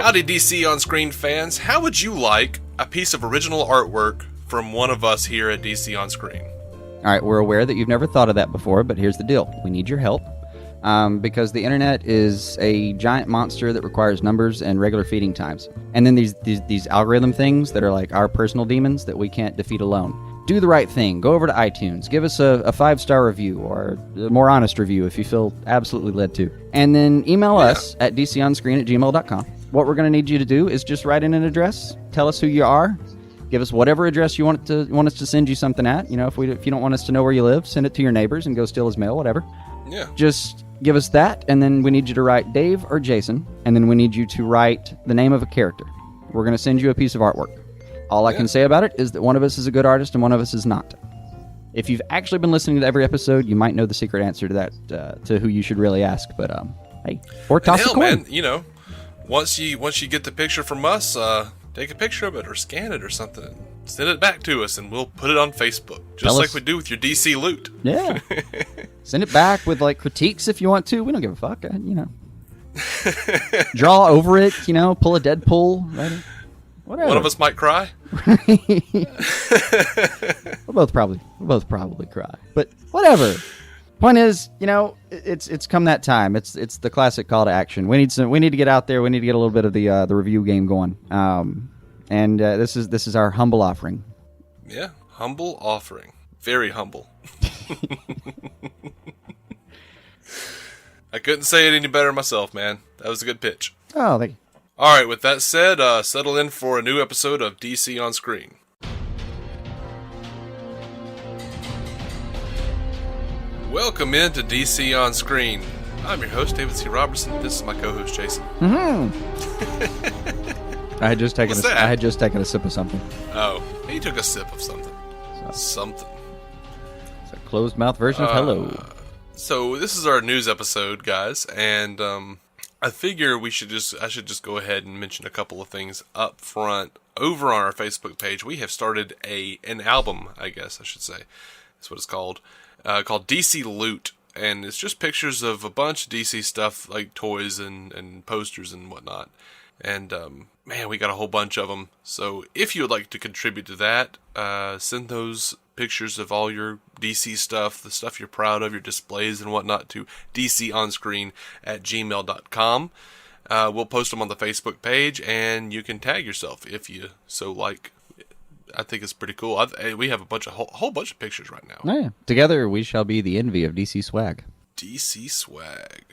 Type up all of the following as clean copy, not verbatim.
Howdy DC On Screen fans, how would you like a piece of original artwork from one of us here at DC On Screen? Alright, we're aware that you've never thought of that before, but here's the deal. We need your help. Because the internet is a giant monster that requires numbers and regular feeding times. And then these algorithm things that are like our personal demons that we can't defeat alone. Do the right thing. Go over to iTunes. Give us a 5-star review or a more honest review if you feel absolutely led to. And then email us at dconscreen@gmail.com. What we're going to need you to do is just write in an address. Tell us who you are. Give us whatever address you want us to send you something at. You know, if you don't want us to know where you live, send it to your neighbors and go steal his mail, whatever. Yeah. Just give us that, and then we need you to write Dave or Jason, and then we need you to write the name of a character. We're going to send you a piece of artwork. All I can say about it is that one of us is a good artist and one of us is not. If you've actually been listening to every episode, you might know the secret answer to that, to who you should really ask. But hey, or toss a coin. Man, you know, once you get the picture from us, take a picture of it or scan it or something. And send it back to us, and we'll put it on Facebook, just like we do with your DC loot. Yeah. Send it back with, like, critiques if you want to. We don't give a fuck, you know. Draw over it, you know, pull a Deadpool. Right? Whatever. One of us might cry. We'll both probably cry. But whatever. Point is, you know, it's come that time. It's the classic call to action. We need to get out there. We need to get a little bit of the review game going. And this is our humble offering. Yeah, humble offering. Very humble. I couldn't say it any better myself, man. That was a good pitch. Oh, thank you. All right, with that said, settle in for a new episode of DC On Screen. Welcome into DC On Screen. I'm your host, David C. Robertson. This is my co-host, Jason. Mm-hmm. I had just taken a sip of something. Oh, he took a sip of something. Something. It's a closed mouth version of hello. So this is our news episode, guys, and I figure I should just go ahead and mention a couple of things up front. Over on our Facebook page, we have started an album, I guess I should say. That's what it's called DC Loot. And it's just pictures of a bunch of DC stuff, like toys and posters and whatnot. And, man, we got a whole bunch of them. So if you would like to contribute to that, send those pictures of all your DC stuff, the stuff you're proud of, your displays and whatnot, to dconscreen@gmail.com. We'll post them on the Facebook page, and you can tag yourself if you so like. I think it's pretty cool. We have a whole bunch of pictures right now. Oh, yeah. Together, we shall be the envy of DC swag. DC swag.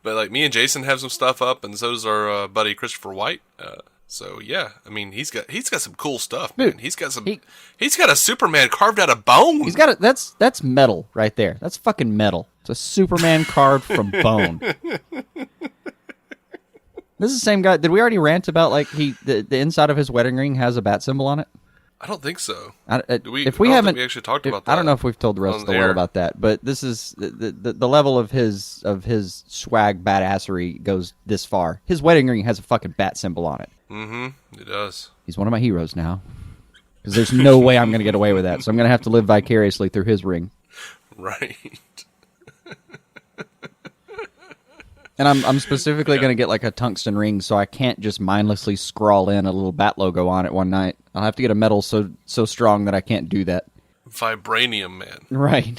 But like me and Jason have some stuff up, and so does our buddy Christopher White. So yeah, I mean he's got some cool stuff, man. He's got a Superman carved out of bone. He's got that's metal right there. That's fucking metal. It's a Superman carved from bone. This is the same guy. Did we already rant about like the inside of his wedding ring has a bat symbol on it? I don't think so. We actually talked about that. I don't know if we've told the rest of the world about that, but this is the level of his swag badassery goes this far. His wedding ring has a fucking bat symbol on it. Mm-hmm. It does. He's one of my heroes now. Because there's no way I'm going to get away with that, so I'm going to have to live vicariously through his ring. Right. And I'm specifically going to get like a tungsten ring, so I can't just mindlessly scrawl in a little bat logo on it one night. I'll have to get a metal so strong that I can't do that. Vibranium, man. Right.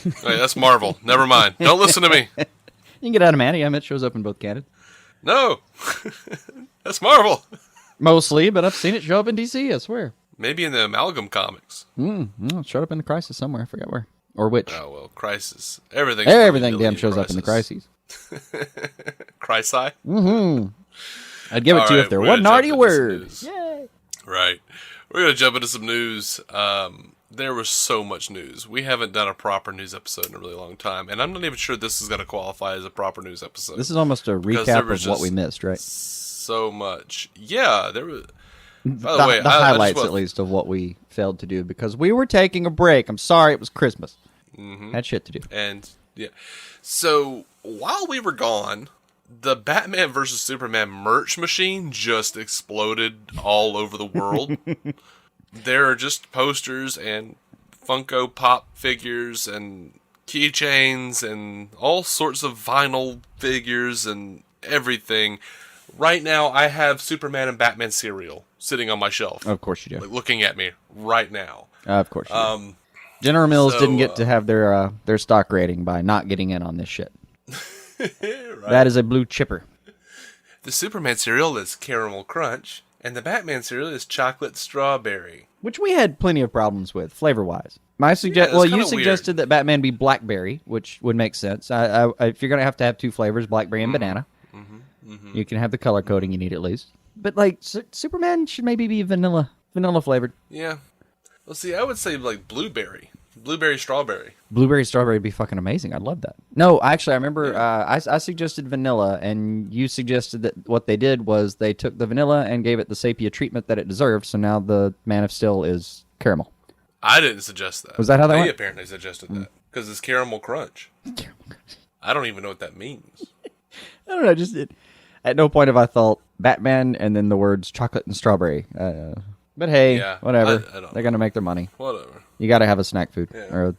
Wait, that's Marvel. Never mind. Don't listen to me. You can get Adamantium. It shows up in both canons. No. That's Marvel. Mostly, but I've seen it show up in DC, I swear. Maybe in the Amalgam comics. It showed up in the Crisis somewhere. I forgot where. Or which. Oh, well, Crisis. Everything damn shows up in the Crises. Chrysai? Mm-hmm. I'd give it to you if there wasn't already a word. Yay! Right. We're going to jump into some news. There was so much news. We haven't done a proper news episode in a really long time, and I'm not even sure this is going to qualify as a proper news episode. This is almost a recap of what we missed, right? So much. Yeah, there was... By the way, the highlights, at least, of what we failed to do, because we were taking a break. I'm sorry, it was Christmas. Mm-hmm. Had shit to do. And, yeah. So, while we were gone, the Batman vs. Superman merch machine just exploded all over the world. There are just posters and Funko Pop figures and keychains and all sorts of vinyl figures, and everything. Right now, I have Superman and Batman cereal sitting on my shelf. Of course you do. Like, looking at me right now. Of course you do. General Mills didn't get to have their stock rating by not getting in on this shit. Right. That is a blue chipper. The Superman cereal is caramel crunch, and the Batman cereal is chocolate strawberry. Which we had plenty of problems with, flavor-wise. You suggested that Batman be blackberry, which would make sense. If you're going to have two flavors, blackberry and banana, you can have the color coding you need at least. But, like, Superman should maybe be vanilla flavored. Yeah. Well, see, I would say, like, blueberry. Blueberry strawberry. Blueberry strawberry would be fucking amazing. I'd love that. No, actually, I remember I suggested vanilla, and you suggested that what they did was they took the vanilla and gave it the sepia treatment that it deserved, so now the Man of Steel is caramel. I didn't suggest that. Was that how that went? They apparently suggested that, because it's caramel crunch. I don't even know what that means. I don't know, at no point have I thought Batman and then the words chocolate and strawberry. But hey, whatever. They're going to make their money. Whatever. You got to have a snack food or a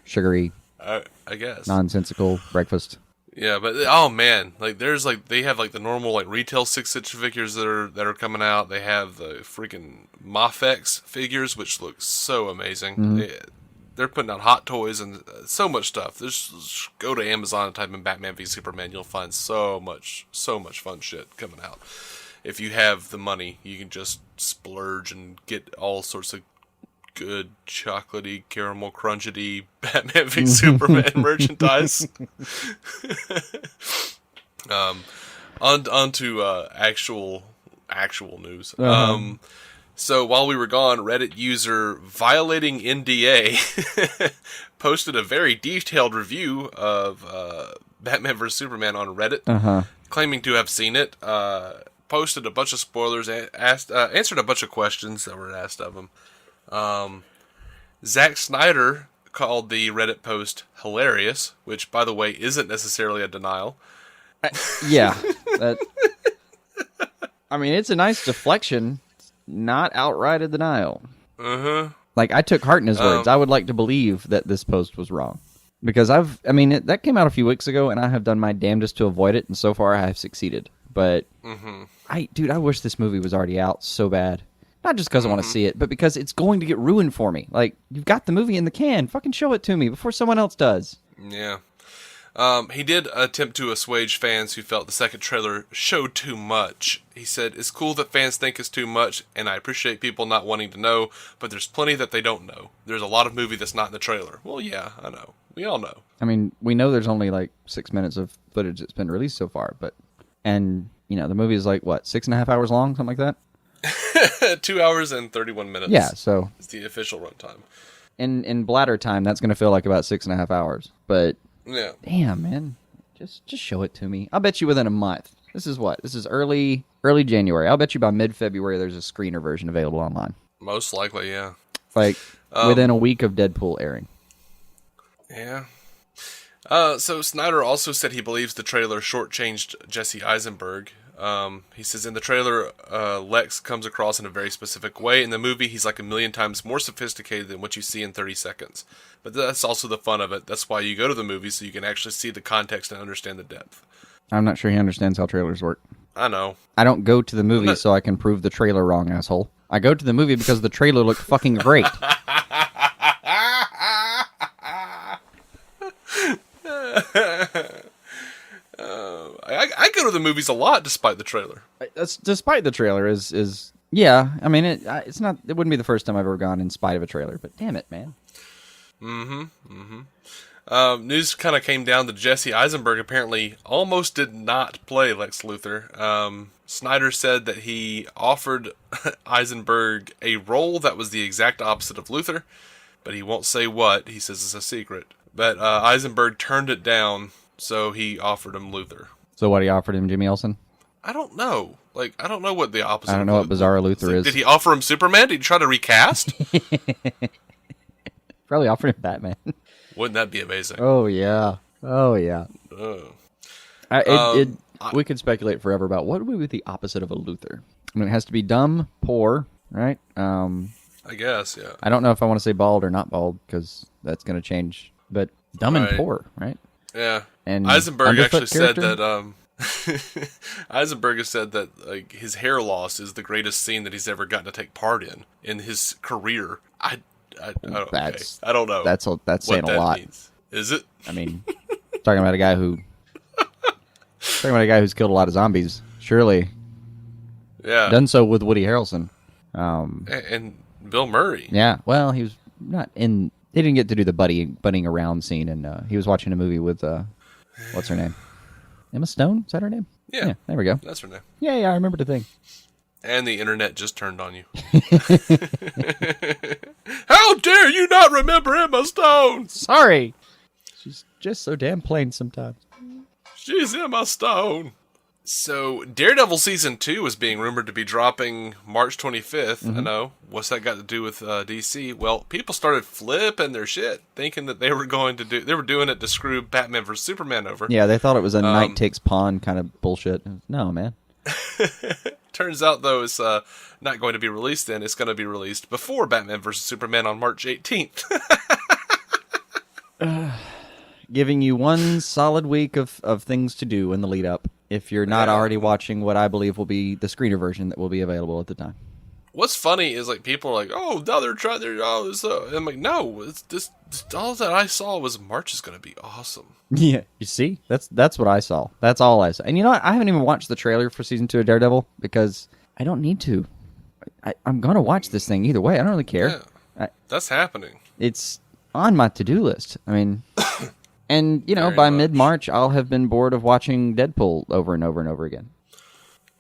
sugary, I guess, nonsensical breakfast. Yeah, but oh man, like they have like the normal like retail 6-inch figures that are coming out. They have the freaking Mafex figures, which look so amazing. Mm-hmm. They're putting out Hot Toys and so much stuff. Just go to Amazon and type in Batman v Superman. You'll find so much fun shit coming out. If you have the money, you can just splurge and get all sorts of good chocolatey, caramel crunchety Batman v Superman merchandise. On to actual news. So while we were gone, Reddit user Violating NDA posted a very detailed review of Batman vs Superman on Reddit, claiming to have seen it. Posted a bunch of spoilers, answered a bunch of questions that were asked of him. Zack Snyder called the Reddit post hilarious, which, by the way, isn't necessarily a denial. Yeah. I mean, it's a nice deflection, not outright a denial. Like, I took heart in his words. I would like to believe that this post was wrong. Because that came out a few weeks ago, and I have done my damnedest to avoid it, and so far I have succeeded. But, I wish this movie was already out so bad. Not just because I want to see it, but because it's going to get ruined for me. Like, you've got the movie in the can. Fucking show it to me before someone else does. Yeah. He did attempt to assuage fans who felt the second trailer showed too much. He said, "It's cool that fans think it's too much, and I appreciate people not wanting to know, but there's plenty that they don't know. There's a lot of movie that's not in the trailer." Well, yeah, I know. We all know. I mean, we know there's only like 6 minutes of footage that's been released so far, and the movie is like, what, 6.5 hours long? Something like that? 2 hours and 31 minutes. Yeah, so it's the official runtime. In bladder time, that's going to feel like about 6.5 hours. But yeah, damn, man, just show it to me. I'll bet you within a month. This is what? This is early January. I'll bet you by mid-February there's a screener version available online. Most likely, yeah. Like within a week of Deadpool airing. Yeah. So Snyder also said he believes the trailer shortchanged Jesse Eisenberg. He says in the trailer, Lex comes across in a very specific way. In the movie, he's like 1,000,000 times more sophisticated than what you see in 30 seconds. But that's also the fun of it. That's why you go to the movie, so you can actually see the context and understand the depth. I'm not sure he understands how trailers work. I know. I don't go to the movie so I can prove the trailer wrong, asshole. I go to the movie because the trailer looked fucking great. I go to the movies a lot despite the trailer. Despite the trailer is yeah. I mean, it wouldn't be the first time I've ever gone in spite of a trailer, but damn it, man. News kind of came down to Jesse Eisenberg apparently almost did not play Lex Luthor. Snyder said that he offered Eisenberg a role that was the exact opposite of Luthor, but he won't say what. He says it's a secret. But Eisenberg turned it down, so he offered him Luthor. So what, he offered him Jimmy Olsen? I don't know. Like, I don't know what the opposite. I don't know what Bizarro Luthor is. Did he offer him Superman? Did he try to recast? Probably offered him Batman. Wouldn't that be amazing? Oh yeah. We could speculate forever about what would be the opposite of a Luthor. I mean, it has to be dumb, poor, right? I guess, yeah. I don't know if I want to say bald or not bald because that's going to change. But dumb and poor, right? Yeah. And Eisenberg actually said that Eisenberg has said that like his hair loss is the greatest scene that he's ever gotten to take part in his career. I don't know. That's saying a lot. Means. Is it? I mean, talking about a guy who's killed a lot of zombies. Surely, yeah, done so with Woody Harrelson. And Bill Murray. Yeah, well, he was not in. They didn't get to do the buddying around scene, and he was watching a movie with what's her name? Emma Stone? Is that her name? Yeah, there we go. That's her name. Yeah, I remember the thing. And the internet just turned on you. How dare you not remember Emma Stone? Sorry. She's just so damn plain sometimes. She's Emma Stone. So, Daredevil Season 2 is being rumored to be dropping March 25th. I know. What's that got to do with DC? Well, people started flipping their shit, thinking that they were doing it to screw Batman vs. Superman over. Yeah, they thought it was a Night Takes Pawn kind of bullshit. No, man. Turns out, though, it's not going to be released then. It's going to be released before Batman vs. Superman on March 18th. Giving you one solid week of things to do in the lead up, if you're not already watching what I believe will be the screener version that will be available at the time. What's funny is like people are like, "Oh, now they're trying." I'm like, "No, it's this. All that I saw was March is going to be awesome." Yeah, you see, that's what I saw. That's all I saw. And you know what? I haven't even watched the trailer for season 2 of Daredevil because I don't need to. I'm going to watch this thing either way. I don't really care. Yeah, that's happening. It's on my to-do list. I mean. And, you know, Very by much. mid-March, I'll have been bored of watching Deadpool over and over and over again.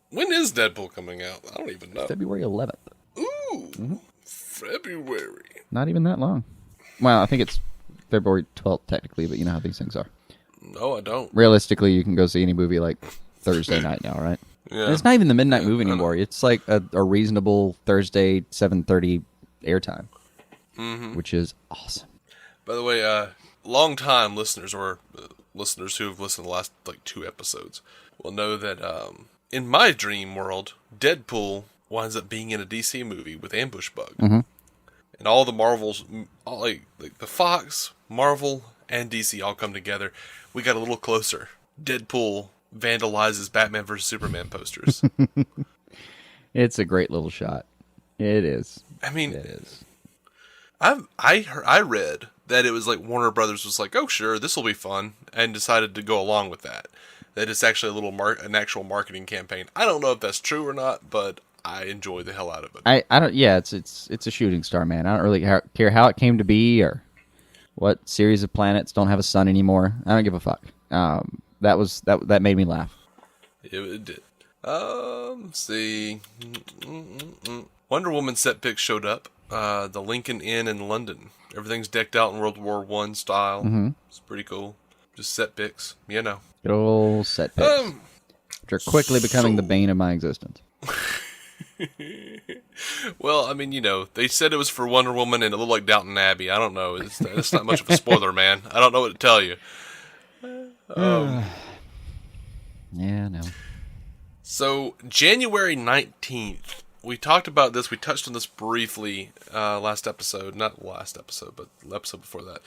When is Deadpool coming out? I don't even know. February 11th. Ooh, February. Not even that long. Well, I think it's February 12th, technically, but you know how these things are. No, I don't. Realistically, you can go see any movie like Thursday night now, right? Yeah. And it's not even the midnight movie anymore. It's like a reasonable Thursday 7:30 airtime, which is awesome. By the way, long-time listeners or listeners who have listened to the last like 2 episodes will know that in my dream world, Deadpool winds up being in a DC movie with Ambush Bug, and all the Marvels, all, like the Fox, Marvel, and DC all come together. We got a little closer. Deadpool vandalizes Batman vs. Superman posters. It's a great little shot. It is. I mean, It is. I read that it was like Warner Brothers was like, oh sure, this will be fun, and decided to go along with that. That it's actually an actual marketing campaign. I don't know if that's true or not, but I enjoy the hell out of it. I don't. Yeah, it's a shooting star, man. I don't really care how it came to be or what series of planets don't have a sun anymore. I don't give a fuck. That made me laugh. It did. Let's see. Wonder Woman set pic showed up. The Lincoln Inn in London. Everything's decked out in World War I style. It's pretty cool. Just set pics, you know. Good old set pics, which are quickly becoming the bane of my existence. Well, I mean, you know, they said it was for Wonder Woman and it looked like Downton Abbey. I don't know. It's not much of a spoiler, man. I don't know what to tell you. Yeah, no. So, January 19th, we talked about this. We touched on this briefly last episode. Not last episode, but the episode before that.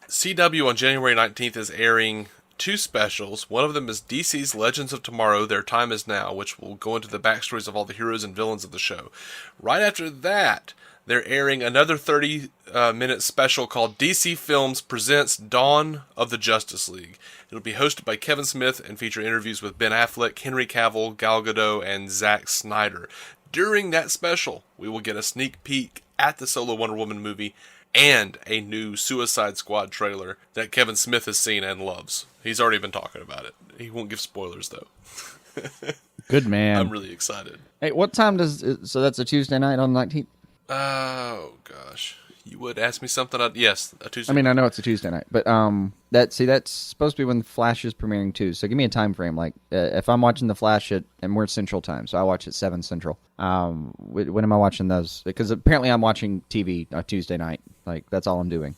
CW on January 19th is airing 2 specials. One of them is DC's Legends of Tomorrow, Their Time Is Now, which will go into the backstories of all the heroes and villains of the show. Right after that, they're airing another 30-minute special called DC Films Presents Dawn of the Justice League. It'll be hosted by Kevin Smith and feature interviews with Ben Affleck, Henry Cavill, Gal Gadot, and Zack Snyder. During that special, we will get a sneak peek at the solo Wonder Woman movie and a new Suicide Squad trailer that Kevin Smith has seen and loves. He's already been talking about it. He won't give spoilers, though. Good man. I'm really excited. Hey, what time so that's a Tuesday night on the 19th? Oh, gosh. You would ask me something? Yes, a Tuesday. I mean, I know it's a Tuesday night, but that's supposed to be when The Flash is premiering too. So give me a time frame. Like if I'm watching The Flash and we're Central Time, so I watch at 7 Central. When am I watching those? Because apparently I'm watching TV on Tuesday night. Like that's all I'm doing.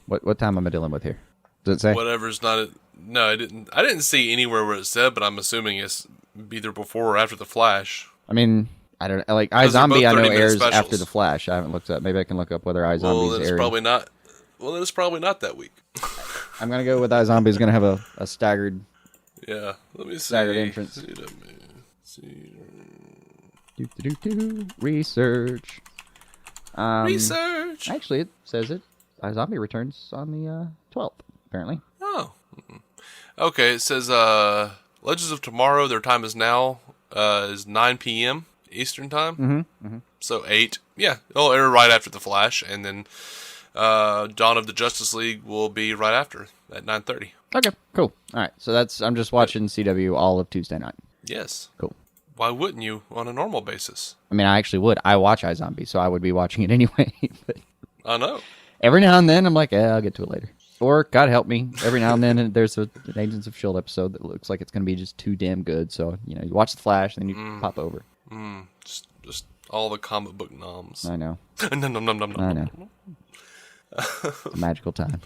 What time am I dealing with here? Does it say? Whatever's not. No, I didn't see anywhere where it said, but I'm assuming it's either before or after The Flash. I mean, I don't like Because they're iZombie. I both know 30-minute airs specials. after The Flash. I haven't looked up. Maybe I can look up whether iZombie's Well, then it's airing. probably not. Well, then it's probably not that week. I'm gonna go with iZombie is gonna have a staggered. Yeah, let me see. Staggered entrance. Research. Research. Actually, it says it. iZombie returns on the 12th, apparently. Oh. Okay, it says Legends of Tomorrow, their time is now, is 9 p.m. Eastern time. So 8. Yeah, it'll air right after The Flash, and then Dawn of the Justice League will be right after at 9:30. Okay, cool. All right, so I'm just watching CW all of Tuesday night. Yes. Cool. Why wouldn't you on a normal basis? I mean, I actually would. I watch iZombie, so I would be watching it anyway. But I know. every now and then, I'm like, I'll get to it later. Or, God help me, every now and then there's an Agents of S.H.I.E.L.D. episode that looks like it's going to be just too damn good. So, you watch The Flash, and then you pop over. Just all the comic book noms. I know. Nom, nom, nom, nom, I nom. know. It's a magical time.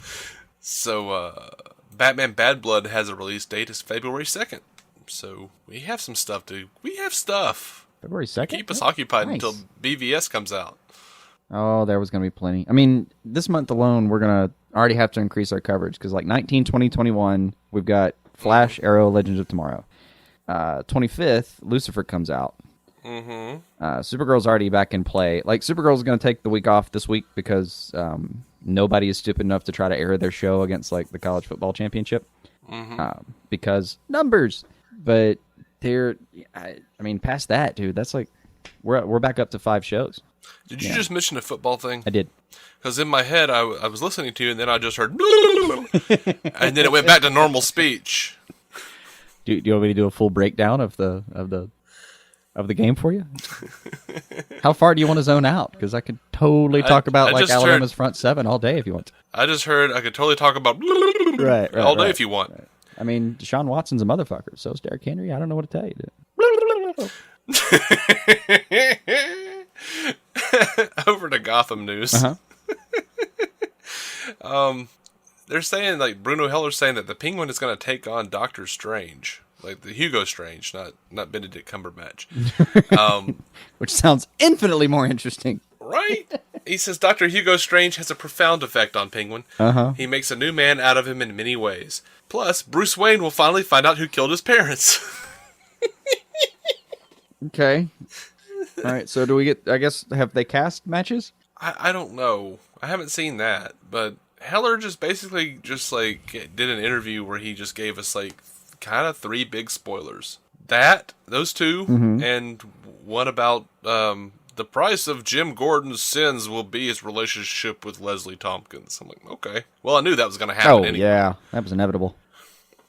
So, Batman Bad Blood has a release date as February 2nd. So, we have some stuff to... We have stuff. February 2nd? Keep us occupied Nice. until BVS comes out. Oh, there was going to be plenty. I mean, this month alone, we're going to already have to increase our coverage, because like 19, 20, 21, we've got Flash, Arrow, Legends of Tomorrow. 25th, Lucifer comes out. Supergirl's already back in play. Like, Supergirl's going to take the week off this week because nobody is stupid enough to try to air their show against, like, the college football championship. Because numbers. But I mean, past that, dude, that's like, we're back up to 5 shows. Did you just mention a football thing? I did. Because in my head, I was listening to you, and then I just heard... and then it went back to normal speech. Do you want me to do a full breakdown of the game for you? How far do you want to zone out? Because I could totally talk about like Alabama's front seven all day if you want to. I just heard I could totally talk about right, all day if you want. Right. I mean, Deshaun Watson's a motherfucker. So is Derrick Henry. I don't know what to tell you, dude. Over to Gotham news. They're saying, like, Bruno Heller's saying that the Penguin is going to take on Doctor Strange. Like, the Hugo Strange, not Benedict Cumberbatch. Which sounds infinitely more interesting. Right? He says Dr. Hugo Strange has a profound effect on Penguin. He makes a new man out of him in many ways. Plus, Bruce Wayne will finally find out who killed his parents. Okay. All right, so do we get, I guess, have they cast matches? I don't know. I haven't seen that, but Heller just basically did an interview where he just gave us like kind of 3 big spoilers. Those 2, and one about the price of Jim Gordon's sins will be his relationship with Leslie Tompkins. I'm like, okay. Well, I knew that was going to happen anyway. Yeah, that was inevitable.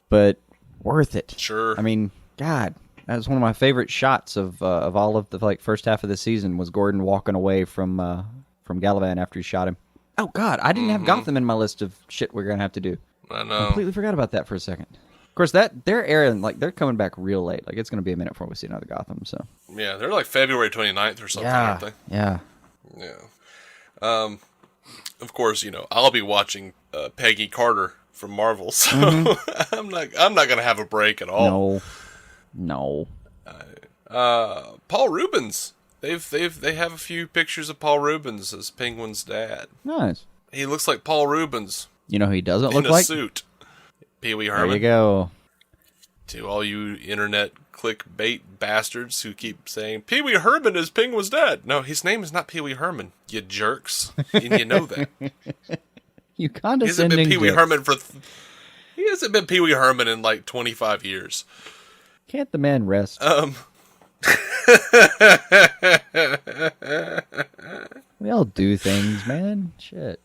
But worth it. Sure. I mean, God, that was one of my favorite shots of all of the like first half of the season was Gordon walking away from Galavan after he shot him. Oh, God, I didn't have Gotham in my list of shit we're going to have to do. I know. Completely forgot about that for a second. Of course, they're airing, like, they're coming back real late. Like, it's going to be a minute before we see another Gotham, so. Yeah, they're like February 29th or something, aren't they? Yeah. Yeah. Of course, I'll be watching Peggy Carter from Marvel, so I'm not going to have a break at all. No. Paul Reubens. They have a few pictures of Paul Reubens as Penguin's dad. Nice. He looks like Paul Reubens. You know who he doesn't in look a like? Suit. Pee Wee Herman. There you go. To all you internet clickbait bastards who keep saying Pee Wee Herman is Penguin's dad. No, his name is not Pee Wee Herman. You jerks, and you know that. You condescending. He He hasn't been Pee Wee Herman in like 25 years. Can't the man rest? We all do things, man. Shit.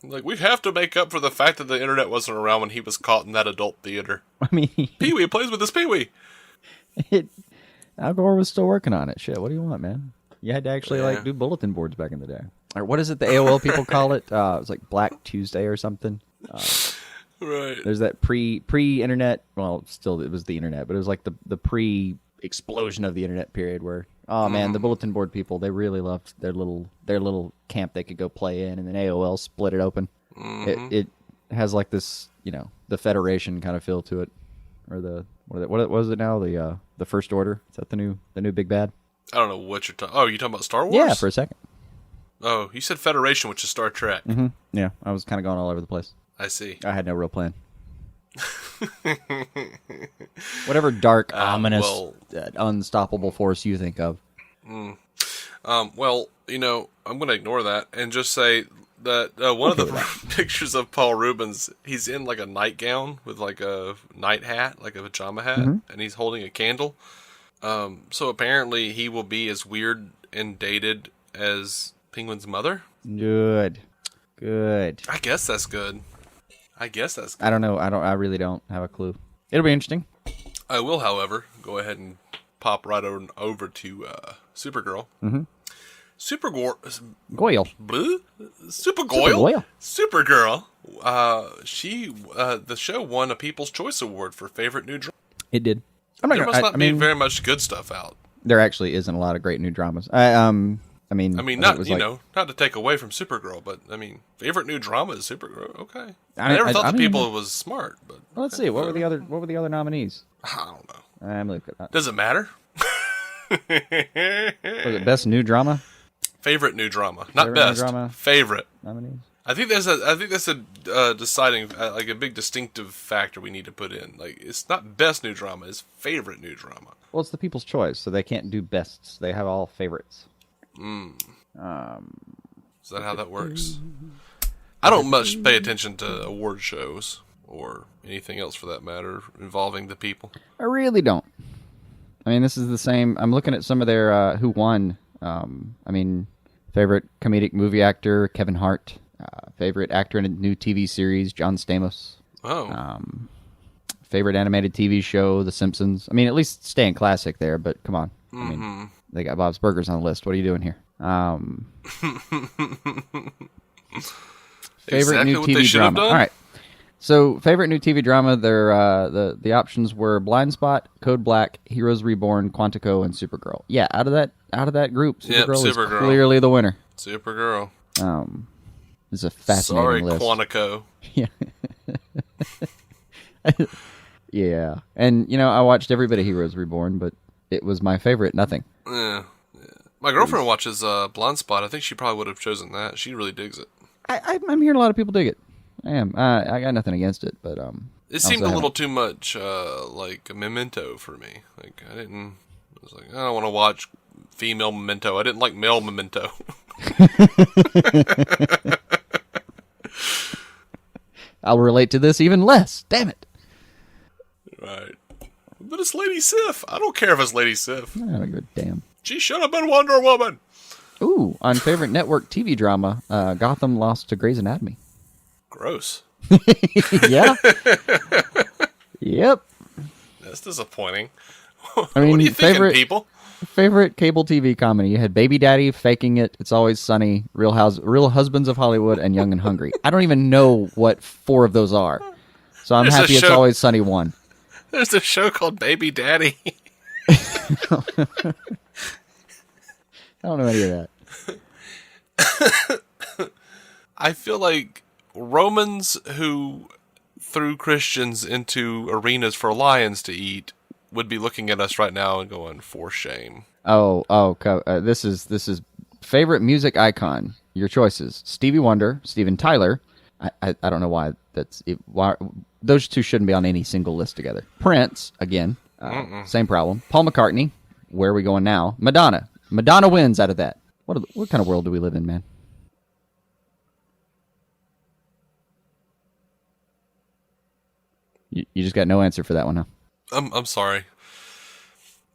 Like, we have to make up for the fact that the internet wasn't around when he was caught in that adult theater. I mean, Pee-wee plays with his Pee-wee. Al Gore was still working on it. Shit, what do you want, man? You had to actually like do bulletin boards back in the day. Or what is it the AOL people call it? It was like Black Tuesday or something. Right. There's that pre-internet. Well, still it was the internet, but it was like the pre-explosion of the internet period where man, the bulletin board people, they really loved their little camp they could go play in, and then AOL split it open. It has like this, the Federation kind of feel to it, or what was it now? The First Order. Is that the new big bad? I don't know what you're talking. Oh, you talking about Star Wars? Yeah, for a second. Oh, you said Federation, which is Star Trek. Yeah, I was kind of going all over the place. I see. I had no real plan. Whatever dark, ominous, unstoppable force you think of. Well, I'm going to ignore that and just say that one of the pictures of Paul Reubens, he's in like a nightgown with like a night hat, like a pajama hat, and he's holding a candle. So apparently he will be as weird and dated as Penguin's mother. Good. I guess that's good. I don't know. I really don't have a clue. It'll be interesting. I will, however, go ahead and pop right over to Supergirl. Mm-hmm. Supergirl. She the show won a People's Choice Award for favorite new drama. It did. There must not be very much good stuff out. There actually isn't a lot of great new dramas. I mean, not to take away from Supergirl, but favorite new drama is Supergirl. Okay, I never thought the people was smart, but let's see. What were the other nominees? I don't know. I'm looking at that. Does it matter? Was it best new drama? Favorite new drama, not best. Favorite nominees. I think that's a deciding like a big distinctive factor we need to put in. Like it's not best new drama, it's favorite new drama. Well, it's the People's Choice, so they can't do bests. They have all favorites. Is that how that works? I don't much pay attention to award shows or anything else for that matter involving the people. I really don't. I mean, this is the same. I'm looking at some of their who won. Favorite comedic movie actor, Kevin Hart. Favorite actor in a new TV series, John Stamos. Oh. Favorite animated TV show, The Simpsons. I mean, at least staying classic there, but come on. Mm-hmm. I mean, they got Bob's Burgers on the list. What are you doing here? Favorite new TV drama. All right. So, favorite new TV drama, the options were Blind Spot, Code Black, Heroes Reborn, Quantico, and Supergirl. Yeah, out of that group, Supergirl is clearly the winner. Supergirl. It's a fascinating list. Sorry, Quantico. Yeah. Yeah. And, I watched every bit of Heroes Reborn, but it was my favorite nothing. Yeah. My girlfriend watches Blind Spot. I think she probably would have chosen that. She really digs it. I'm hearing a lot of people dig it. I am. I got nothing against it, but it seemed a little too much like a Memento for me. Like I was like, I don't want to watch female Memento. I didn't like male Memento. I'll relate to this even less. Damn it. Right. But it's Lady Sif. I don't care if it's Lady Sif. I don't give a damn. She should have been Wonder Woman. Ooh, on favorite network TV drama, Gotham lost to Grey's Anatomy. Gross. Yeah. Yep. That's disappointing. I mean, what are you thinking, people? Favorite cable TV comedy? You had Baby Daddy, Faking It, It's Always Sunny, Real Husbands of Hollywood, and Young and Hungry. I don't even know what 4 of those are. So I'm happy It's Always Sunny won. There's a show called Baby Daddy. I don't know any of that. I feel like Romans who threw Christians into arenas for lions to eat would be looking at us right now and going, for shame. This is favorite music icon. Your choices: Stevie Wonder, Steven Tyler. I don't know why why those two shouldn't be on any single list together. Prince again, same problem. Paul McCartney. Where are we going now? Madonna. Madonna wins out of that. What kind of world do we live in, man? You just got no answer for that one, huh? I'm sorry.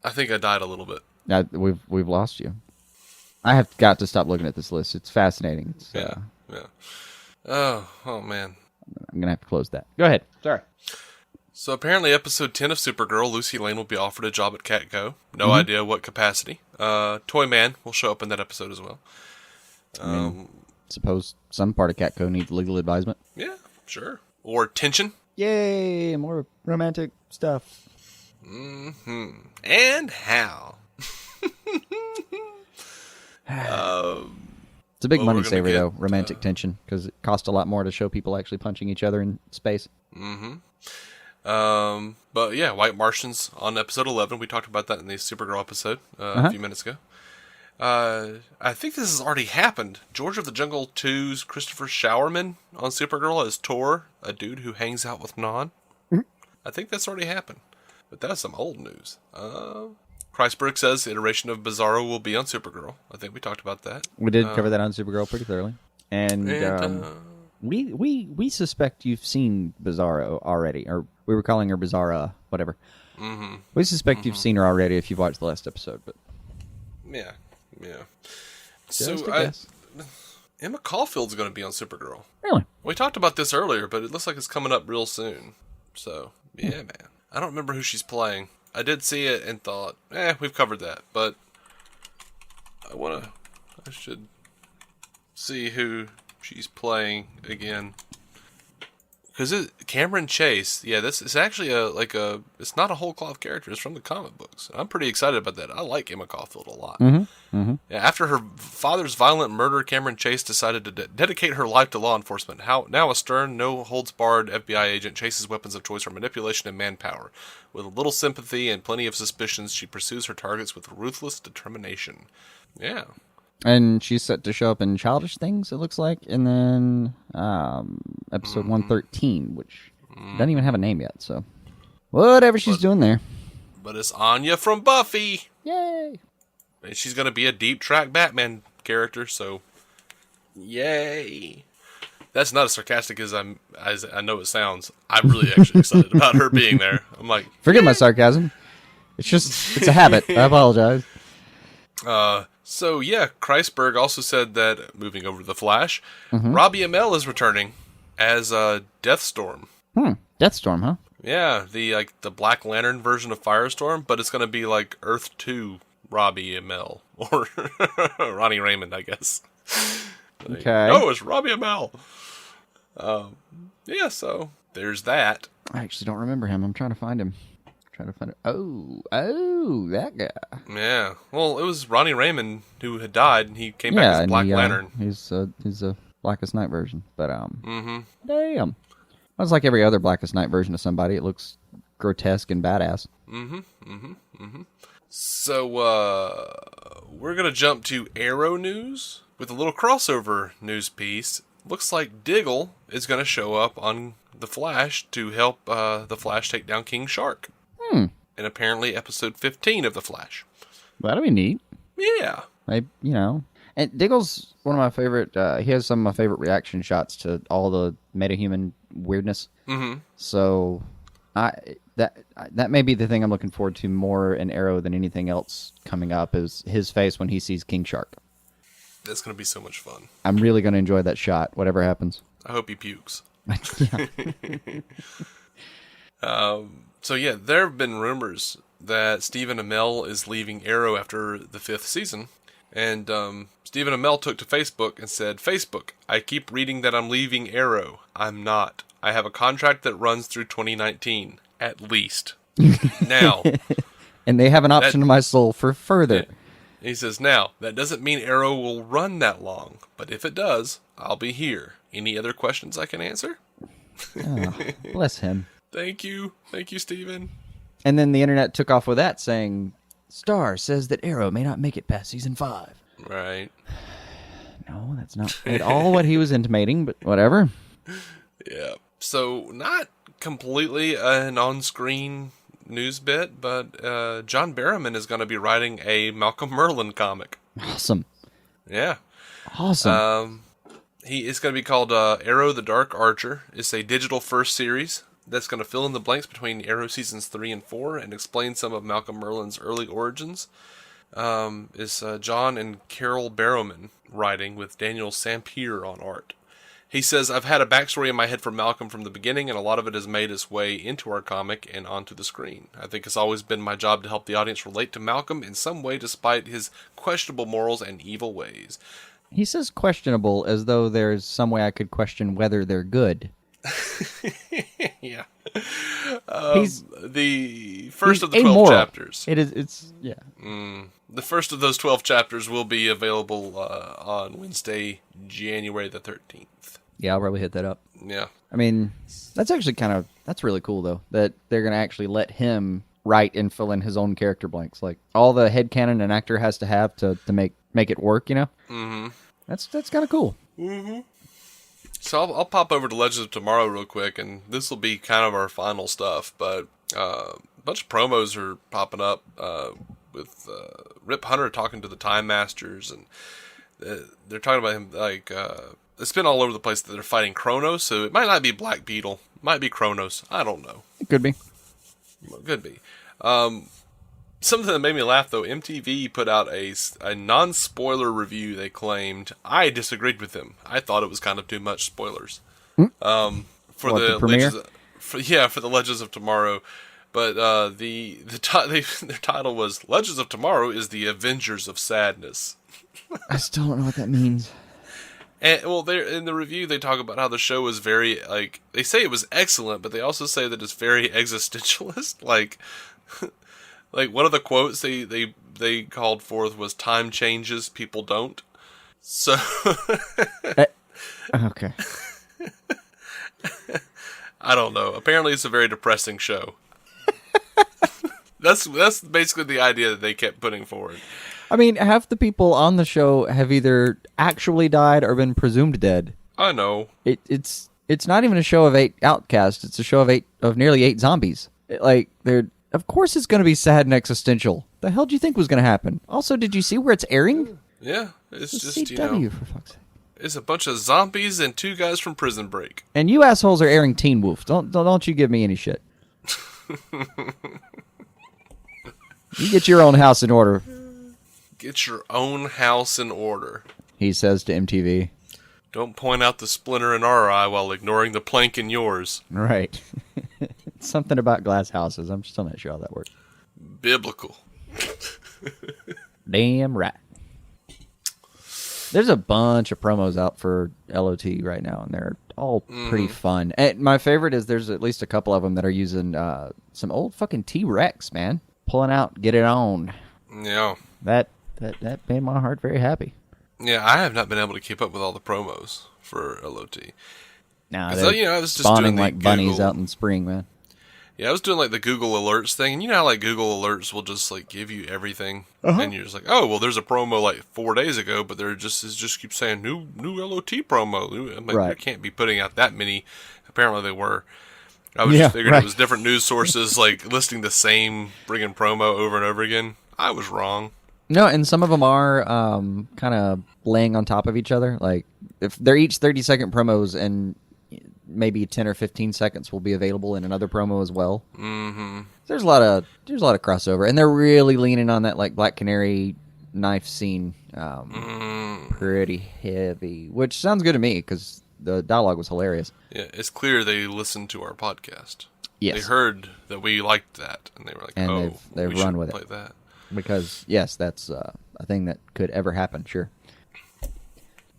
I think I died a little bit. We've lost you. I have got to stop looking at this list. It's fascinating. Yeah. Oh man. I'm gonna have to close that. Go ahead. Sorry. So apparently, episode 10 of Supergirl, Lucy Lane will be offered a job at Catco. No idea what capacity. Toy Man will show up in that episode as well. Suppose some part of Catco needs legal advisement. Yeah, sure. Or Tension. Yay! More romantic stuff. Mm-hmm. And how? It's a big money saver, though, romantic tension, because it costs a lot more to show people actually punching each other in space. Mm-hmm. But yeah, White Martians on episode 11. We talked about that in the Supergirl episode a few minutes ago. I think this has already happened. George of the Jungle 2's Christopher Showerman on Supergirl as Tor, a dude who hangs out with Non. I think that's already happened. But that's some old news. Kreisberg says the iteration of Bizarro will be on Supergirl. I think we talked about that. We did cover that on Supergirl pretty thoroughly. And we suspect you've seen Bizarro already. Or we were calling her Bizarra, whatever. Mm-hmm. We suspect you've seen her already if you've watched the last episode. But yeah. Just a guess. Emma Caulfield's going to be on Supergirl. Really? We talked about this earlier, but it looks like it's coming up real soon. So, yeah, man. I don't remember who she's playing. I did see it and thought, we've covered that. But I should see who she's playing again. Because Cameron Chase, this is actually it's not a whole cloth character. It's from the comic books. I'm pretty excited about that. I like Emma Caulfield a lot. Mm-hmm. Mm-hmm. Yeah, after her father's violent murder, Cameron Chase decided to dedicate her life to law enforcement. Now a stern, no-holds-barred FBI agent, Chase's weapons of choice are manipulation and manpower. With a little sympathy and plenty of suspicions, she pursues her targets with ruthless determination. Yeah. And she's set to show up in Childish Things, it looks like, and then episode 113, which doesn't even have a name yet, so whatever she's doing there. But it's Anya from Buffy! Yay! And she's going to be a deep-track Batman character, so yay! That's not as sarcastic as I know it sounds. I'm really actually excited about her being there. I'm like... Forget my sarcasm. It's a habit. I apologize. So, Kreisberg also said that, moving over to The Flash, Robbie Amell is returning as Deathstorm. Deathstorm, huh? Yeah, the Black Lantern version of Firestorm, but it's going to be like Earth 2 Robbie Amell. Or Ronnie Raymond, I guess. Okay. No, it's Robbie Amell. So there's that. I actually don't remember him. I'm trying to find him. Oh, that guy. Yeah. Well, it was Ronnie Raymond who had died, and he came back as Black Lantern. He's a Blackest Night version, but damn. That's like every other Blackest Night version of somebody. It looks grotesque and badass. So we're gonna jump to Arrow news with a little crossover news piece. Looks like Diggle is gonna show up on The Flash to help The Flash take down King Shark. And apparently episode 15 of The Flash. Well, that'll be neat. Yeah. And Diggle's one of my favorite, he has some of my favorite reaction shots to all the metahuman weirdness. Mm-hmm. So, that may be the thing I'm looking forward to more in Arrow than anything else coming up is his face when he sees King Shark. That's going to be so much fun. I'm really going to enjoy that shot, whatever happens. I hope he pukes. So there have been rumors that Stephen Amell is leaving Arrow after the 5th season. And Stephen Amell took to Facebook and said, Facebook, I keep reading that I'm leaving Arrow. I'm not. I have a contract that runs through 2019, at least. Now. And they have an option to my soul for further. Yeah. He says, now, that doesn't mean Arrow will run that long. But if it does, I'll be here. Any other questions I can answer? Oh, bless him. Thank you, Stephen. And then the internet took off with that, saying, Star says that Arrow may not make it past season 5. Right. No, that's not at all what he was intimating, but whatever. Yeah. So, not completely an on-screen news bit, but John Barrowman is going to be writing a Malcolm Merlin comic. Awesome. Yeah. Awesome. It's going to be called Arrow the Dark Archer. It's a digital-first series that's going to fill in the blanks between Arrow seasons 3 and 4 and explain some of Malcolm Merlin's early origins. Is John and Carol Barrowman writing with Daniel Sampier on art. He says, I've had a backstory in my head for Malcolm from the beginning, and a lot of it has made its way into our comic and onto the screen. I think it's always been my job to help the audience relate to Malcolm in some way despite his questionable morals and evil ways. He says questionable as though there's some way I could question whether they're good. Yeah. The first of the 12 chapters. The first of those 12 chapters will be available on Wednesday, January the 13th. Yeah, I'll probably hit that up. Yeah. I mean, that's actually that's really cool, though, that they're going to actually let him write and fill in his own character blanks. Like all the headcanon an actor has to have to make it work, you know? Mm-hmm. That's kind of cool. Mm-hmm. So I'll pop over to Legends of Tomorrow real quick, and this will be kind of our final stuff. But a bunch of promos are popping up with Rip Hunter talking to the Time Masters, and they're talking about him like it's been all over the place that they're fighting Kronos. So it might not be Black Beetle, it might be Kronos. I don't know. It could be. Could be. Something that made me laugh, though, MTV put out a non-spoiler review, they claimed. I disagreed with them. I thought it was kind of too much spoilers. For the premiere? for the Legends of Tomorrow. But their title was Legends of Tomorrow is the Avengers of Sadness. I still don't know what that means. And, well, in the review, they talk about how the show is very, like, they say it was excellent, but they also say that it's very existentialist. Like one of the quotes they called forth was, "Time changes, people don't." So, okay. I don't know. Apparently, it's a very depressing show. That's basically the idea that they kept putting forward. I mean, half the people on the show have either actually died or been presumed dead. I know. It's not even a show of 8 outcasts. It's a show of nearly 8 zombies. Of course it's going to be sad and existential. The hell do you think was going to happen? Also, did you see where it's airing? Yeah, it's just, CW, for fuck's sake. It's a bunch of zombies and 2 guys from Prison Break. And you assholes are airing Teen Wolf. Don't you give me any shit. You get your own house in order. Get your own house in order, he says to MTV. Don't point out the splinter in our eye while ignoring the plank in yours. Right. Something about glass houses. I'm still not sure how that works. Biblical. Damn right. There's a bunch of promos out for LOT right now, and they're all pretty fun. And my favorite is there's at least a couple of them that are using some old fucking T-Rex, man. Pulling out, get it on. Yeah. That made my heart very happy. Yeah, I have not been able to keep up with all the promos for LOT. Nah, I was just spawning doing like Google, bunnies out in spring, man. Yeah, I was doing like the Google Alerts thing, and you know how like Google Alerts will just like give you everything, and you're just like, oh well, there's a promo like 4 days ago, but it just keeps saying new LOT promo. I'm like, right. They can't be putting out that many. Apparently they were. I was just figuring it was different news sources like listing the same friggin' promo over and over again. I was wrong. No, and some of them are kind of laying on top of each other. Like if they're each 30-second promos, and maybe 10 or 15 seconds will be available in another promo as well. Mm-hmm. There's a lot of crossover, and they're really leaning on that like Black Canary knife scene, pretty heavy, which sounds good to me because the dialogue was hilarious. Yeah, it's clear they listened to our podcast. Yes, they heard that we liked that, and they were like, and they've we run with play it. That. Because yes, that's a thing that could ever happen. Sure,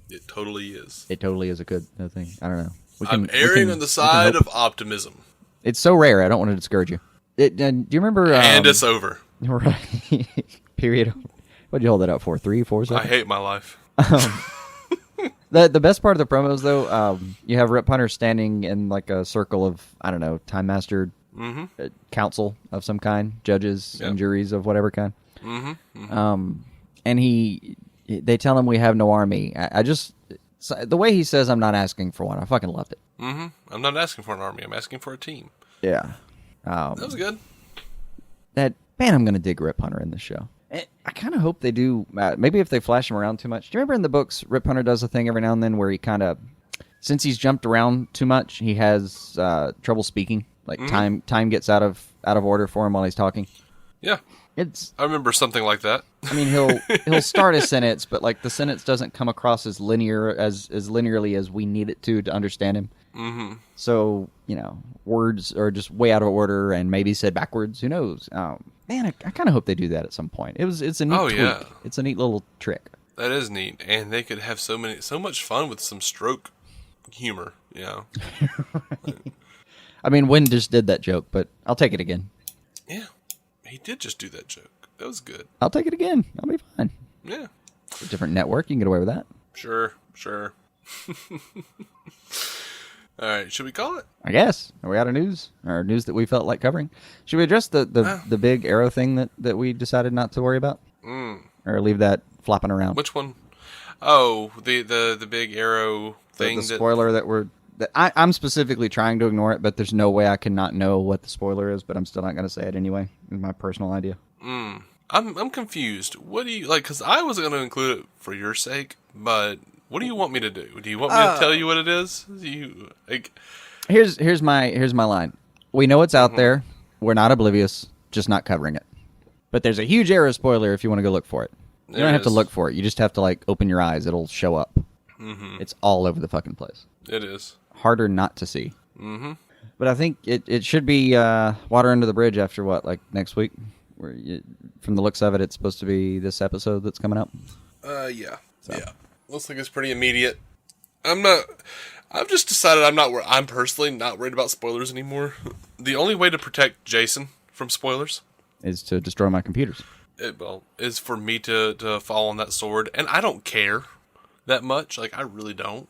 it totally is. It totally is a good thing. I don't know. I'm erring on the side of optimism. It's so rare. I don't want to discourage you. Do you remember? And it's over. Right. Period. What'd you hold it up for? 3-4 seconds? I hate my life. The best part of the promos, though, you have Rip Hunter standing in like a circle of, I don't know, Time Master council of some kind, judges and juries of whatever kind. And they tell him we have no army. The way he says, I'm not asking for one, I fucking loved it. I'm not asking for an army. I'm asking for a team. Yeah. That was good. I'm going to dig Rip Hunter in this show. I kind of hope they do. Maybe if they flash him around too much. Do you remember in the books, Rip Hunter does a thing every now and then where he kind of, since he's jumped around too much, he has trouble speaking. Like time gets out of order for him while he's talking. Yeah. I remember something like that. I mean, he'll start a sentence, but like the sentence doesn't come across as linearly as we need it to understand him. Mm-hmm. So words are just way out of order and maybe said backwards. Who knows? Man, I kind of hope they do that at some point. It's a neat tweak. Yeah. It's a neat little trick. That is neat, and they could have so much fun with some stroke humor. I mean, Wynn just did that joke, but I'll take it again. Yeah, he did just do that joke. That was good. I'll take it again. I'll be fine. Yeah. It's a different network. You can get away with that. Sure. All right, should we call it? I guess. Are we out of news? Or news that we felt like covering? Should we address the big arrow thing that we decided not to worry about? Or leave that flopping around? Which one? Oh, the big arrow thing. The spoiler that we're... I'm specifically trying to ignore it, but there's no way I can not know what the spoiler is, but I'm still not going to say it anyway. It's my personal idea. I'm confused. What do you... like? Because I wasn't going to include it for your sake, but what do you want me to do? Do you want me to tell you what it is? Here's my line. We know it's out there. We're not oblivious, just not covering it. But there's a huge arrow spoiler if you want to go look for it. You don't have to look for it. You just have to like open your eyes. It'll show up. It's all over the fucking place. It is. Harder not to see. But I think it should be water under the bridge after what, like next week? From the looks of it, it's supposed to be this episode that's coming up. Yeah. So. Yeah. Looks like it's pretty immediate. I've just decided I'm personally not worried about spoilers anymore. The only way to protect Jason from spoilers is to destroy my computers. Is for me to fall on that sword, and I don't care that much. Like, I really don't.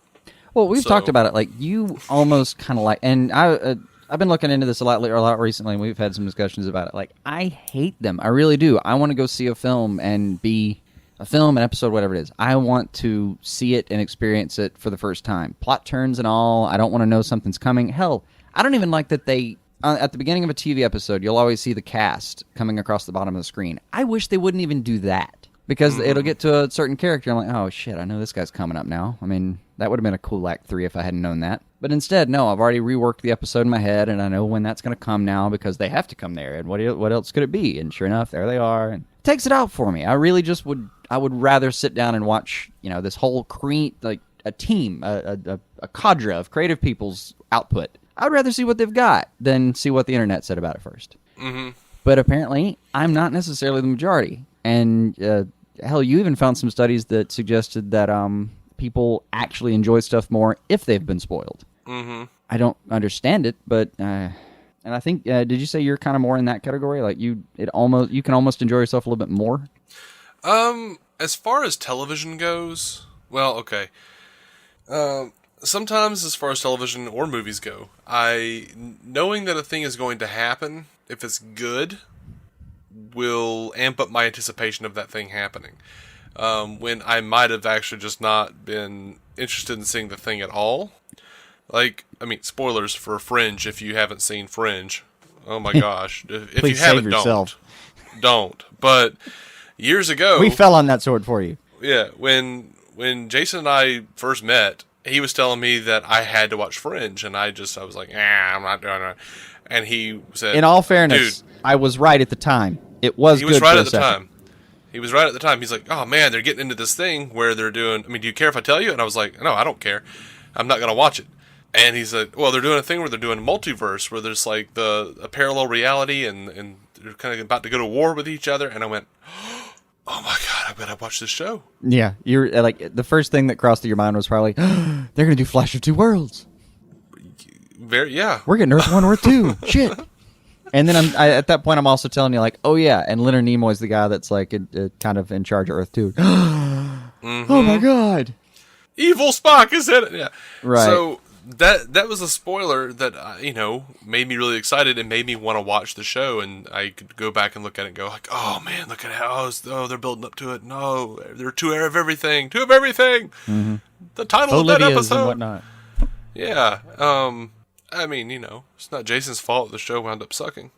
Well, we've talked about it. Like, you almost kind of like, and I've been looking into this a lot recently, and we've had some discussions about it. Like, I hate them. I really do. I want to go see a film and be a film, an episode, whatever it is. I want to see it and experience it for the first time. Plot turns and all. I don't want to know something's coming. Hell, I don't even like that they... at the beginning of a TV episode, you'll always see the cast coming across the bottom of the screen. I wish they wouldn't even do that. Because it'll get to a certain character, I'm like, oh shit, I know this guy's coming up now. I mean, that would have been a cool Act 3 if I hadn't known that. But instead, no, I've already reworked the episode in my head, and I know when that's going to come now, because they have to come there, and what else could it be? And sure enough, there they are, and it takes it out for me. I really just would rather sit down and watch, this whole like a team, a cadre of creative people's output. I would rather see what they've got than see what the internet said about it first. But apparently, I'm not necessarily the majority. And hell, you even found some studies that suggested that people actually enjoy stuff more if they've been spoiled. I don't understand it, but and I think did you say you're kind of more in that category? Like you can almost enjoy yourself a little bit more. As far as television goes, well, okay. Sometimes, as far as television or movies go, knowing that a thing is going to happen, if it's good, will amp up my anticipation of that thing happening. When I might have actually just not been interested in seeing the thing at all. Like, I mean, spoilers for Fringe if you haven't seen Fringe. Oh my gosh. If you haven't, don't. But years ago... we fell on that sword for you. Yeah, when Jason and I first met, he was telling me that I had to watch Fringe, and I was like, I'm not doing it. And he said... in all fairness, dude, I was right at the time. It was good. He was right at the time. He was right at the time. He's like, oh man, they're getting into this thing where they're doing... I mean, do you care if I tell you? And I was like, no, I don't care. I'm not going to watch it. And he's like, well, they're doing a thing where they're doing multiverse, where there's like a parallel reality, and they're kind of about to go to war with each other. And I went, oh my god, I bet I watched this show. Yeah, you're like, the first thing that crossed through your mind was probably, they're going to do Flash of Two Worlds. Yeah. We're getting Earth 1, Earth 2. Shit. And then at that point, I'm also telling you, like, oh yeah, and Leonard Nimoy's the guy that's like kind of in charge of Earth 2. Oh my god. Evil Spock is in it. Yeah. Right. So that was a spoiler that made me really excited and made me want to watch the show, and I could go back and look at it and go like, oh man, look at how they're building up to it. No, they're two of everything. Mm-hmm. The title of that episode and whatnot. Yeah. I mean, it's not Jason's fault the show wound up sucking.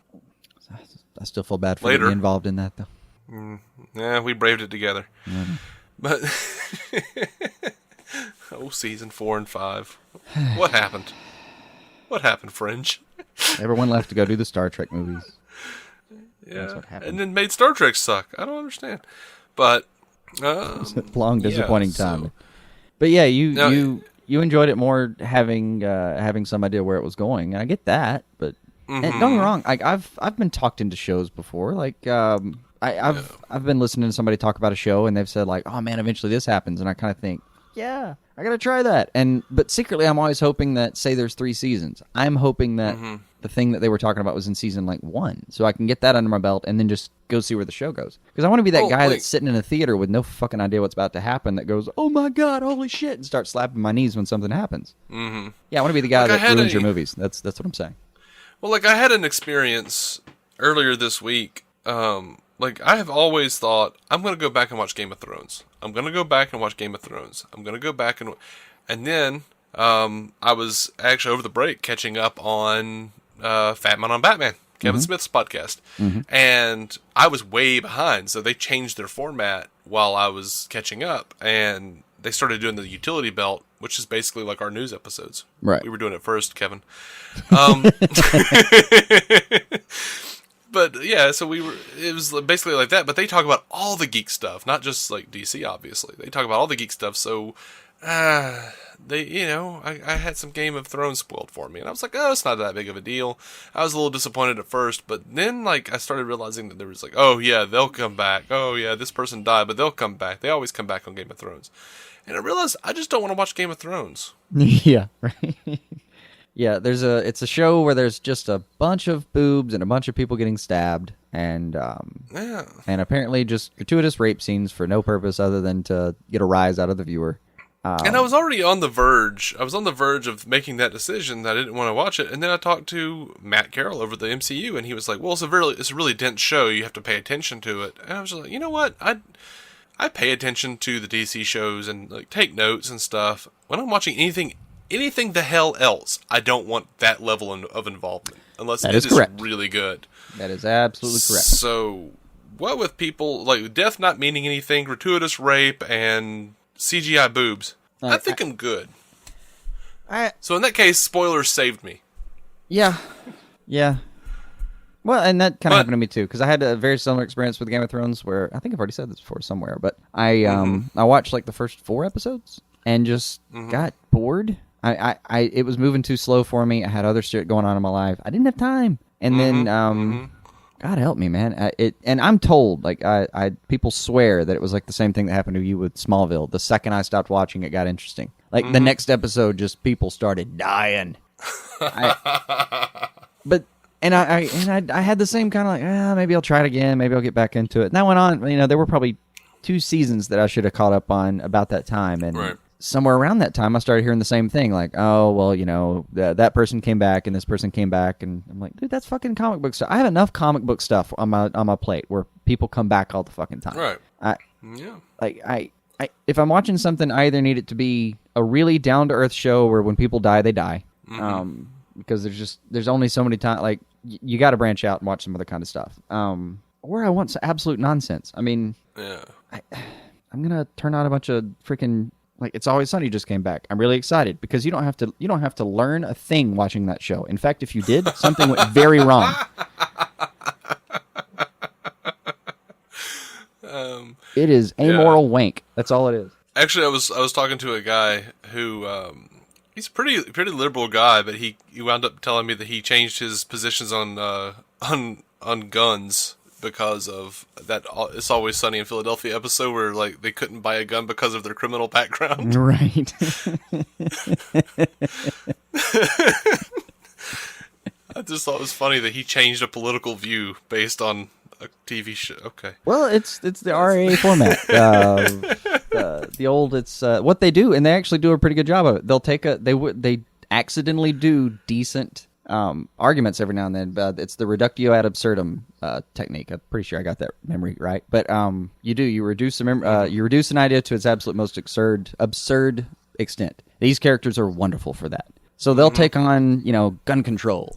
I still feel bad for being involved in that though. Yeah, we braved it together. Mm-hmm. But season 4 and 5. What happened? What happened, Fringe? Everyone left to go do the Star Trek movies. Yeah, that's what happened. And then made Star Trek suck. I don't understand. But it was a long, disappointing time. But yeah, you enjoyed it more having some idea where it was going, and I get that. But and don't get me wrong, I've been talked into shows before. Like I've been listening to somebody talk about a show, and they've said like, oh man, eventually this happens, and I kind of think, yeah, I gotta try that. But secretly, I'm always hoping that, say there's 3 seasons, I'm hoping that the thing that they were talking about was in season like 1, so I can get that under my belt and then just go see where the show goes. Because I want to be that guy that's sitting in a theater with no fucking idea what's about to happen that goes, "Oh my god, holy shit," and start slapping my knees when something happens. Mm-hmm. Yeah, I want to be the guy that ruins your movies. That's what I'm saying. Well, like I had an experience earlier this week. Like I have always thought, I'm going to go back and watch Game of Thrones. I'm going to go back and watch Game of Thrones. I'm going to go back and then I was actually over the break catching up on Fat Man on Batman, Kevin Smith's podcast, and I was way behind. So they changed their format while I was catching up, and they started doing the utility belt, which is basically like our news episodes. Right. We were doing it first, Kevin. But yeah, so it was basically like that, but they talk about all the geek stuff, not just like DC, obviously. They talk about all the geek stuff, so I had some Game of Thrones spoiled for me, and I was like, oh, it's not that big of a deal. I was a little disappointed at first, but then like I started realizing that there was like, oh yeah, they'll come back. Oh yeah, this person died, but they'll come back. They always come back on Game of Thrones. And I realized I just don't want to watch Game of Thrones. Yeah, right. Yeah, it's a show where there's just a bunch of boobs and a bunch of people getting stabbed, and and apparently just gratuitous rape scenes for no purpose other than to get a rise out of the viewer. And I was already on the verge. I was on the verge of making that decision that I didn't want to watch it, and then I talked to Matt Carroll over the MCU, and he was like, "Well, it's a really dense show. You have to pay attention to it." And I was like, "You know what? I pay attention to the DC shows and like take notes and stuff. When I'm watching anything the hell else, I don't want that level of involvement unless it is really good." That is absolutely correct. So, what with people like death not meaning anything, gratuitous rape, and CGI boobs, I think I'm good. So in that case, spoilers saved me. Yeah. Well, and that kind of happened to me too, because I had a very similar experience with Game of Thrones, where I think I've already said this before somewhere, but I watched like the first 4 episodes and just got bored. It was moving too slow for me. I had other shit going on in my life. I didn't have time. And then, God help me, man. And I'm told, like, people swear that it was like the same thing that happened to you with Smallville. The second I stopped watching, it got interesting. Like the next episode, just people started dying. I had the same kind of like, maybe I'll try it again. Maybe I'll get back into it. And that went on. There were probably 2 seasons that I should have caught up on about that time. And somewhere around that time, I started hearing the same thing. Like, oh, well, that person came back and this person came back. And I'm like, dude, that's fucking comic book stuff. I have enough comic book stuff on my plate where people come back all the fucking time. Right. If I'm watching something, I either need it to be a really down-to-earth show where when people die, they die. Because there's only so many times, like, you got to branch out and watch some other kind of stuff. Or I want some absolute nonsense. I mean, I'm going to turn on a bunch of freaking... Like, It's Always Sunny just came back. I'm really excited because you don't have to learn a thing watching that show. In fact, if you did, something went very wrong. It is amoral wank. That's all it is. Actually, I was talking to a guy who he's a pretty liberal guy, but he wound up telling me that he changed his positions on guns because of that It's Always Sunny in Philadelphia episode where like they couldn't buy a gun because of their criminal background. Right. I just thought it was funny that he changed a political view based on a TV show. Okay. Well, it's the RAA format. The old what they do, and they actually do a pretty good job of it. They'll take they accidentally do decent arguments every now and then, but it's the reductio ad absurdum technique. I'm pretty sure I got that memory right. But you reduce an idea to its absolute most absurd extent. These characters are wonderful for that. So they'll take on, gun control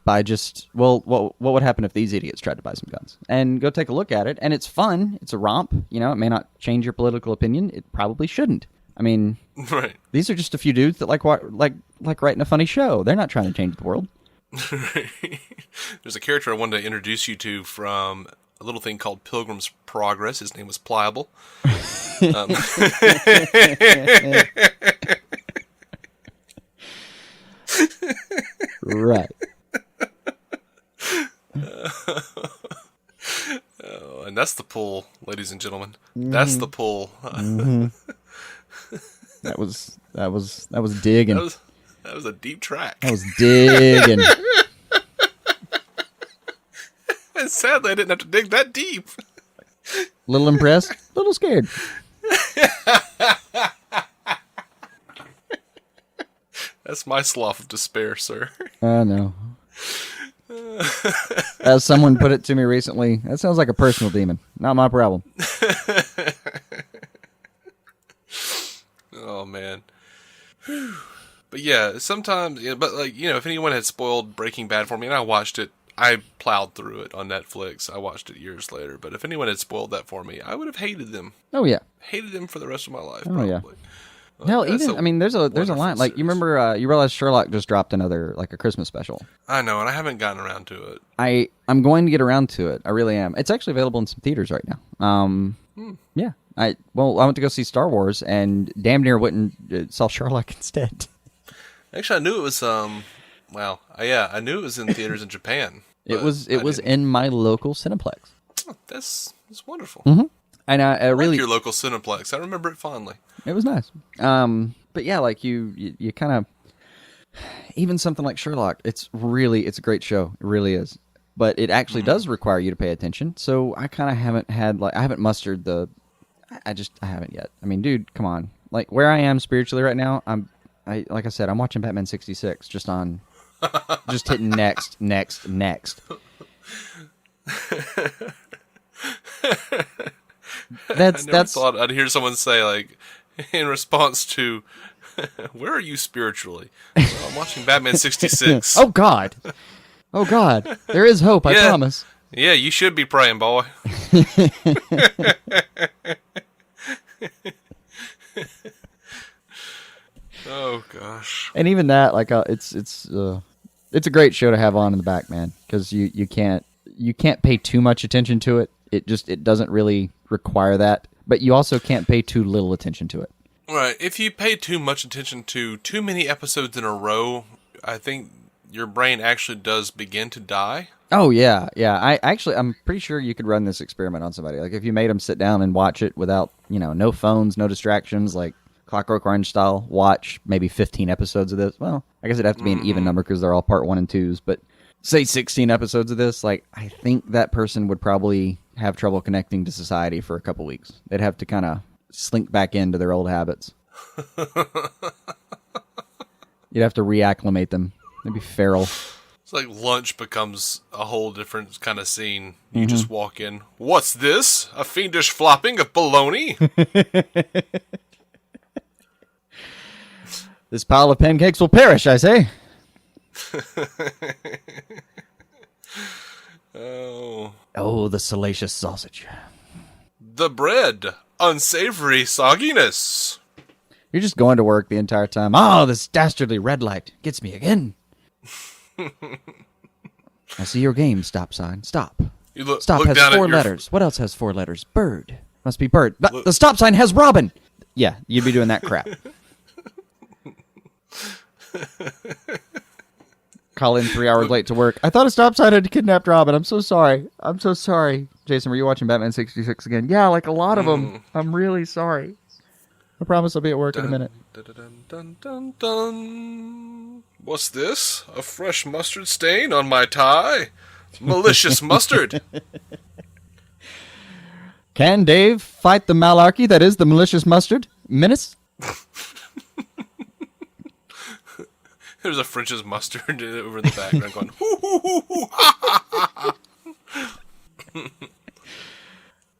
by just, what would happen if these idiots tried to buy some guns? And go take a look at it, and it's fun. It's a romp. It may not change your political opinion. It probably shouldn't. I mean, right. These are just a few dudes that like writing a funny show. They're not trying to change the world. There's a character I wanted to introduce you to from a little thing called Pilgrim's Progress. His name was Pliable. Right. And that's the pull, ladies and gentlemen. That's the pull. That was digging. That was a deep track. That was digging. And sadly, I didn't have to dig that deep. Little impressed, little scared. That's my slough of despair, sir. No. As someone put it to me recently, that sounds like a personal demon. Not my problem. Oh, man. But yeah, sometimes, but like, if anyone had spoiled Breaking Bad for me, and I watched it, I plowed through it on Netflix. I watched it years later. But if anyone had spoiled that for me, I would have hated them. Oh, yeah. Hated them for the rest of my life, probably. Yeah. Hell, even, there's a line. Like, you remember, you realize Sherlock just dropped another, like, a Christmas special. I know, and I haven't gotten around to it. I'm going to get around to it. I really am. It's actually available in some theaters right now. Yeah. I went to go see Star Wars, and damn near went and saw Sherlock instead. Actually, I knew it was, I knew it was in theaters in Japan. It was in my local Cineplex. Oh, that's wonderful. Mm-hmm. And I really like your local Cineplex. I remember it fondly. It was nice. But yeah, like you kind of, even something like Sherlock, it's a great show. It really is. But it actually does require you to pay attention. So I kind of haven't I haven't mustered I haven't yet. I mean, dude, come on. Like where I am spiritually right now, like I said, I'm watching Batman 66 just hitting next. I never thought I'd hear someone say, like, in response to, where are you spiritually? Well, I'm watching Batman 66. Oh, God. There is hope, I promise. Yeah, you should be praying, boy. Oh, gosh. And even that, like, it's a great show to have on in the back, man, because you can't pay too much attention to it. It doesn't really require that, but you also can't pay too little attention to it. Right. If you pay too much attention to too many episodes in a row, I think your brain actually does begin to die. Oh, yeah. I'm pretty sure you could run this experiment on somebody. Like, if you made them sit down and watch it without, no phones, no distractions, like Clockwork Orange style, watch maybe 15 episodes of this. Well, I guess it'd have to be an even number because they're all part 1 and 2s, but say 16 episodes of this, like, I think that person would probably have trouble connecting to society for a couple weeks. They'd have to kind of slink back into their old habits. You'd have to reacclimate them. They'd be feral. It's like lunch becomes a whole different kind of scene. You just walk in. What's this? A fiendish flopping of bologna? This pile of pancakes will perish, I say. Oh, the salacious sausage. The bread. Unsavory sogginess. You're just going to work the entire time. Oh, this dastardly red light gets me again. I see your game, stop sign. Stop. Stop has 4 letters. What else has 4 letters? Bird. Must be bird. But the stop sign has Robin. Yeah, you'd be doing that crap. Call in 3 hours late to work. I thought a stop sign had kidnapped Robin. I'm so sorry. Jason, were you watching Batman 66 again? Yeah, like a lot of them. I'm really sorry. I promise I'll be at work in a minute. Dun, dun, dun. What's this? A fresh mustard stain on my tie? Malicious mustard. Can Dave fight the malarkey that is the malicious mustard? Menace? There's a French's mustard over in the background going, hoo, hoo, hoo, hoo, ha, ha, ha.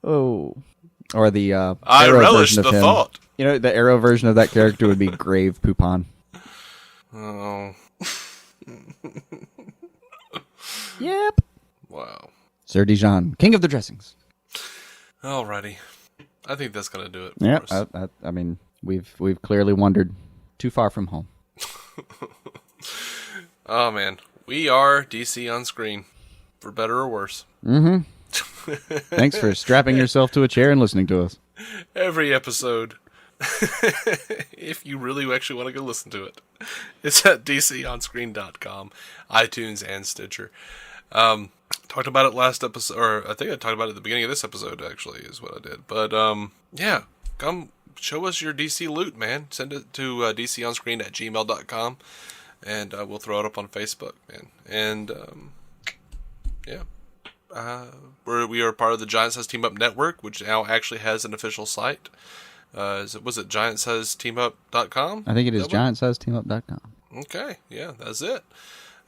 Oh. Or the I Arrow relish version of the him. thought. The Arrow version of that character would be Grave Poupon. Oh. Yep. Wow. Sir Dijon, king of the dressings. Alrighty. I think that's going to do it Yeah, for us. I mean, we've clearly wandered too far from home. Oh, man. We are DC on screen. For better or worse. Mm-hmm. Thanks for strapping yourself to a chair and listening to us. Every episode. If you really actually want to go listen to it. It's at dconscreen.com, iTunes, and Stitcher. Talked about it last episode, or I think I talked about it at the beginning of this episode, actually, is what I did. But, yeah, come show us your DC loot, man. Send it to dconscreen@gmail.com, and we'll throw it up on Facebook, man. And, yeah. we are part of the Giant Size Team Up Network, which now actually has an official site. Was it giantsizeteamup.com? I think it is giantsizeteamup.com. Okay, yeah, that's it.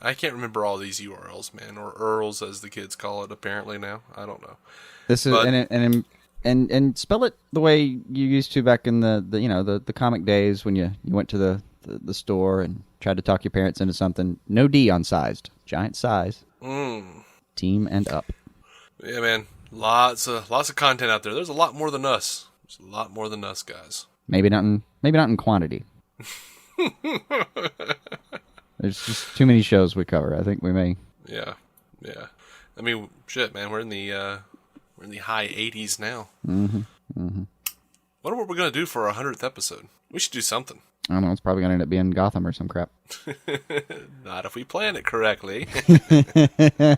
I can't remember all these URLs, man, or URLs as the kids call it apparently now. I don't know. This is and spell it the way you used to back in the comic days when you went to the store and tried to talk your parents into something. No D on sized. Giant size. Team and up. Yeah, man. Lots of content out there. There's a lot more than us. There's a lot more than us, guys. Maybe not in quantity. There's just too many shows we cover. I think we may. Yeah. I mean, shit, man. We're in the high 80s now. Mm-hmm. Wonder what we're gonna do for our 100th episode. We should do something. I don't know. It's probably gonna end up being Gotham or some crap. Not if we plan it correctly.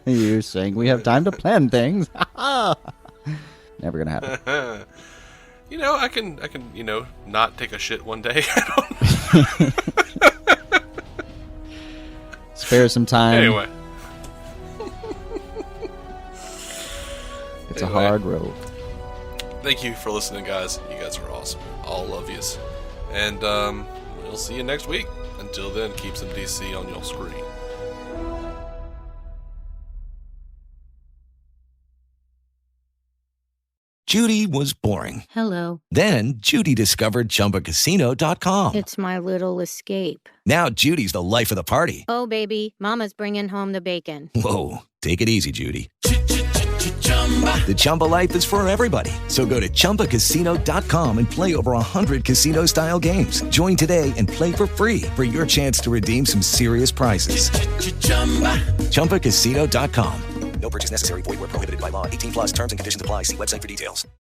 You're saying we have time to plan things? Never gonna happen. I can not take a shit one day. Spare some time. Anyway. It's a hard road. Thank you for listening, guys. You guys are awesome. All love yous. And we'll see you next week. Until then, keep some DC on your screen. Judy was boring. Hello. Then Judy discovered ChumbaCasino.com. It's my little escape. Now Judy's the life of the party. Oh, baby, mama's bringing home the bacon. Whoa, take it easy, Judy. The Chumba life is for everybody. So go to ChumbaCasino.com and play over 100 casino-style games. Join today and play for free for your chance to redeem some serious prizes. ChumbaCasino.com. No purchase necessary. Void where prohibited by law. 18+ terms and conditions apply. See website for details.